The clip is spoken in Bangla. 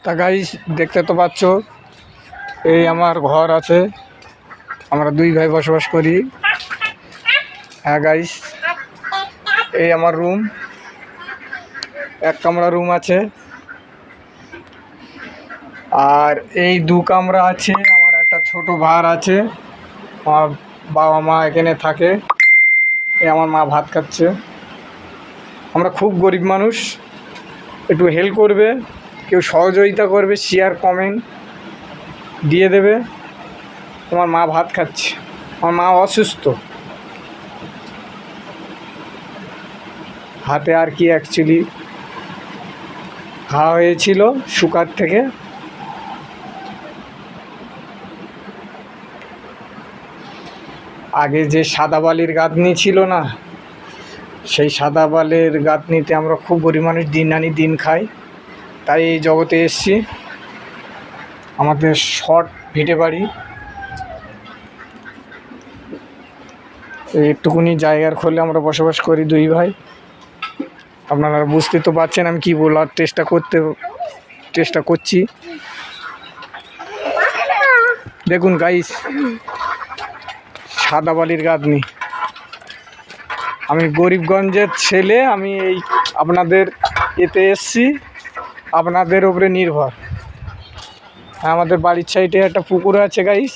তা গাইস দেখতে তো পাচ্ছ, এই আমার ঘর আছে, আমরা দুই ভাই বসবাস করি। হ্যাঁ গাইস, এই আমার রুম, এক কামরা রুম আছে, আর এই দু কামরা আছে। আমার একটা ছোট ভাই আছে, আমার বাবা মা এখানে থাকে। এই আমার মা ভাত খাচ্ছে। আমরা খুব গরিব মানুষ, একটু হেল্প করবে, কেউ সহযোগিতা করবে, শেয়ার কমেন্ট দিয়ে দেবে। তোমার মা ভাত খাচ্ছে, আমার মা অসুস্থ, হাতে আর কি অ্যাকচুয়ালি খাওয়া হয়েছিল সুগার থেকে। আগে যে সাদা বালির গাঁথনি ছিল না, সেই সাদা বালির গাঁথনিতে আমরা খুব গরিব মানুষ, দিন আনি দিন খাই। তাই এই জগতে এসছি। আমাদের শর্ট ভিটে বাড়ি, একটুকুনি জায়গার খোলে আমরা বসবাস করি দুই ভাই। আপনারা বুঝতে তো পারছেন আমি কি বলার চেষ্টা করছি। দেখুন গাইস, সাদা বালির গাঁথনি। আমি গরিবগঞ্জের ছেলে, আমি এই আপনাদের এতে এসছি, আপনাদের উপরে নির্ভর। আমাদের বাড়ির সাইডে একটা পুকুর আছে গাইস,